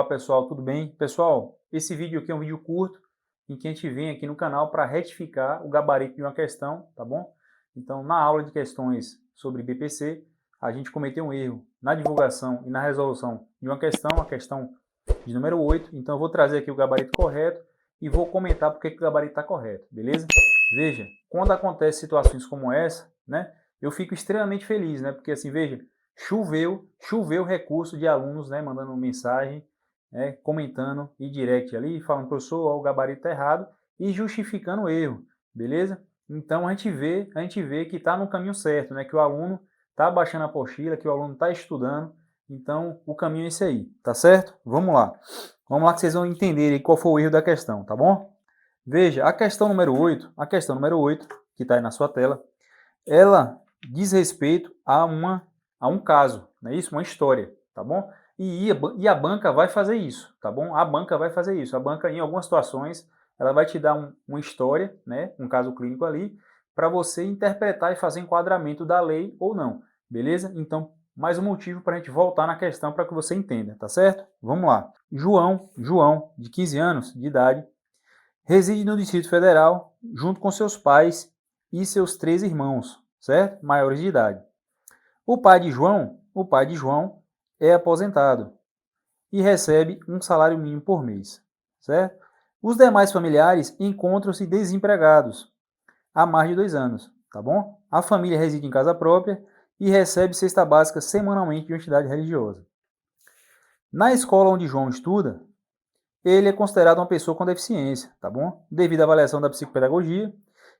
Olá pessoal, tudo bem? Pessoal, esse vídeo aqui é um vídeo curto em que a gente vem aqui no canal para retificar o gabarito de uma questão, tá bom? Então, na aula de questões sobre BPC, a gente cometeu um erro na divulgação e na resolução de uma questão, a questão de número 8. Então, eu vou trazer aqui o gabarito correto e vou comentar porque que o gabarito está correto, beleza? Veja, quando acontecem situações como essa, né, eu fico extremamente feliz, né? Porque assim, veja, choveu recurso de alunos, né, mandando mensagem, né, comentando em direct ali, falando, professor, ó, o gabarito está errado e justificando o erro, beleza? Então a gente vê que está no caminho certo, né, que o aluno está baixando a apostila, que o aluno está estudando, então o caminho é esse aí, tá certo? Vamos lá que vocês vão entender qual foi o erro da questão, tá bom? Veja, a questão número 8, que está aí na sua tela, ela diz respeito a um caso, não é isso? Uma história, tá bom? E a banca vai fazer isso, tá bom? A banca vai fazer isso. A banca, em algumas situações, ela vai te dar uma história, né? Um caso clínico ali, para você interpretar e fazer enquadramento da lei ou não, beleza? Então, mais um motivo para a gente voltar na questão para que você entenda, tá certo? Vamos lá. João, de 15 anos de idade, reside no Distrito Federal junto com seus pais e seus 3 irmãos, certo? Maiores de idade. O pai de João é aposentado e recebe um salário mínimo por mês, certo? Os demais familiares encontram-se desempregados há mais de 2 anos, tá bom? A família reside em casa própria e recebe cesta básica semanalmente de uma entidade religiosa. Na escola onde João estuda, ele é considerado uma pessoa com deficiência, tá bom? Devido à avaliação da psicopedagogia,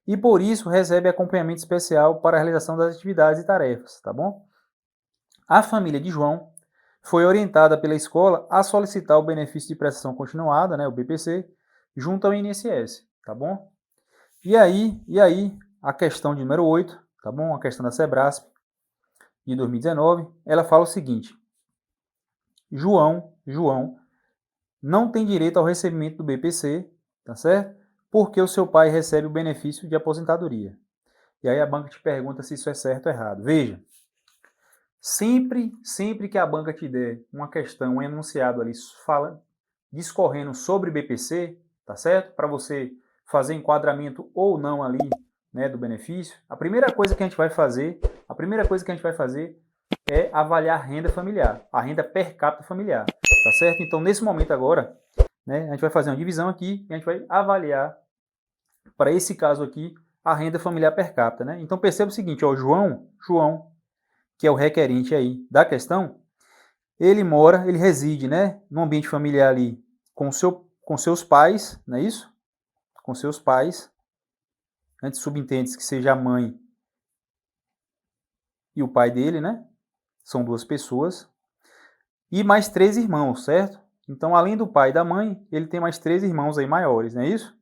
e por isso recebe acompanhamento especial para a realização das atividades e tarefas, tá bom? A família de João foi orientada pela escola a solicitar o benefício de prestação continuada, né, o BPC, junto ao INSS, tá bom? E aí, a questão de número 8, tá bom? A questão da Sebrasp, de 2019, ela fala o seguinte: João não tem direito ao recebimento do BPC, tá certo? Porque o seu pai recebe o benefício de aposentadoria. E aí a banca te pergunta se isso é certo ou errado. Veja, sempre que a banca te der uma questão, um enunciado ali, discorrendo sobre BPC, tá certo? Para você fazer enquadramento ou não ali, né, do benefício, a primeira coisa que a gente vai fazer é avaliar a renda familiar, a renda per capita familiar, tá certo? Então, nesse momento agora, né, a gente vai fazer uma divisão aqui e a gente vai avaliar, para esse caso aqui, a renda familiar per capita, né? Então, perceba o seguinte, ó, João, que é o requerente aí da questão, ele reside, né, no ambiente familiar ali com seus pais, não é isso? Com seus pais, antes subentende-se que seja a mãe e o pai dele, né? São 2 pessoas. E mais 3 irmãos, certo? Então, além do pai e da mãe, ele tem mais 3 irmãos aí maiores, não é isso?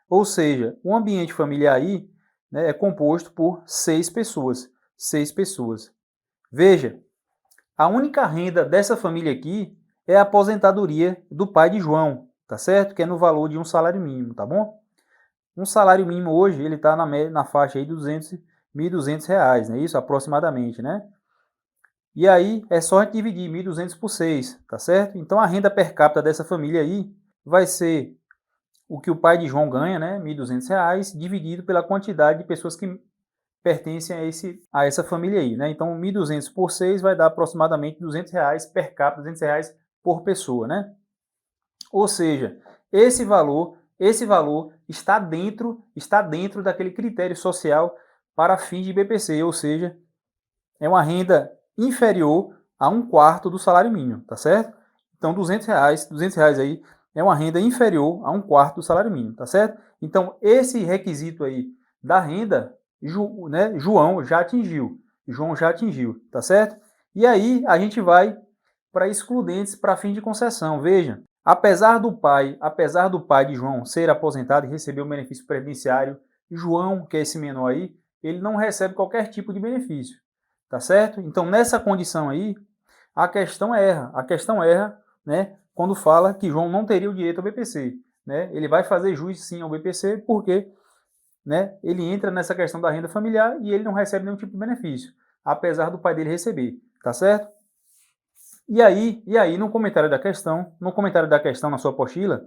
Ou seja, o ambiente familiar aí, né, é composto por 6 pessoas. 6 pessoas. Veja, a única renda dessa família aqui é a aposentadoria do pai de João, tá certo? Que é no valor de um salário mínimo, tá bom? Um salário mínimo hoje, ele está na faixa aí de R$ 1.200, não é isso? Aproximadamente, né? E aí, é só a gente dividir 1.200 por 6, tá certo? Então, a renda per capita dessa família aí vai ser o que o pai de João ganha, né? R$ 1.200, dividido pela quantidade de pessoas que pertencem a essa família aí, né? Então, 1.200 por 6 vai dar aproximadamente R$ 200 per capita, R$ 200 por pessoa, né? Ou seja, esse valor está dentro daquele critério social para fins de BPC, ou seja, é uma renda inferior a 1/4 do salário mínimo, tá certo? Então, R$ 200 aí é uma renda inferior a 1/4 do salário mínimo, tá certo? Então, esse requisito aí da renda, João já atingiu, tá certo? E aí, a gente vai para excludentes para fim de concessão. Veja, apesar do pai de João ser aposentado e receber o benefício previdenciário, João, que é esse menor aí, ele não recebe qualquer tipo de benefício, tá certo? Então, nessa condição aí, a questão erra, né, quando fala que João não teria o direito ao BPC, né? Ele vai fazer jus sim ao BPC porque, né, ele entra nessa questão da renda familiar e ele não recebe nenhum tipo de benefício, apesar do pai dele receber, tá certo? E aí no comentário da questão, na sua apostila,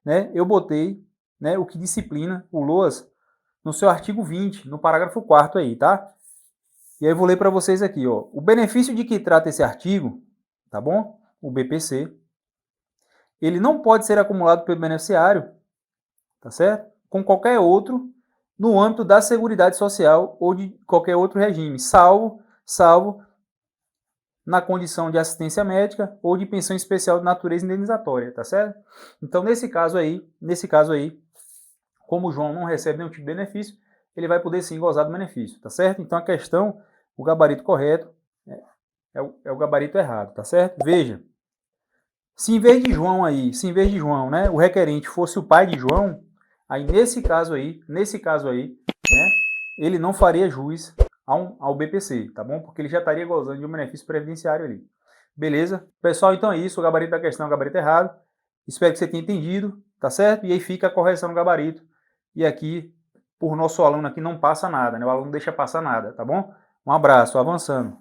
né, eu botei, né, o que disciplina o LOAS no seu artigo 20, no parágrafo 4º aí, tá? E aí eu vou ler para vocês aqui, ó. O benefício de que trata esse artigo, tá bom? O BPC, ele não pode ser acumulado pelo beneficiário, tá certo? Com qualquer outro no âmbito da Seguridade Social ou de qualquer outro regime, salvo na condição de assistência médica ou de pensão especial de natureza indenizatória, tá certo? Então, nesse caso aí, como o João não recebe nenhum tipo de benefício, ele vai poder sim gozar do benefício, tá certo? Então, a questão, o gabarito correto é o gabarito errado, tá certo? Veja, se em vez de João, né, o requerente fosse o pai de João, aí nesse caso aí, né, ele não faria jus ao BPC, tá bom? Porque ele já estaria gozando de um benefício previdenciário ali. Beleza? Pessoal, então é isso, o gabarito da questão é o gabarito errado. Espero que você tenha entendido, tá certo? E aí fica a correção no gabarito. E aqui, por nosso aluno aqui, não passa nada, né? O aluno não deixa passar nada, tá bom? Um abraço, avançando.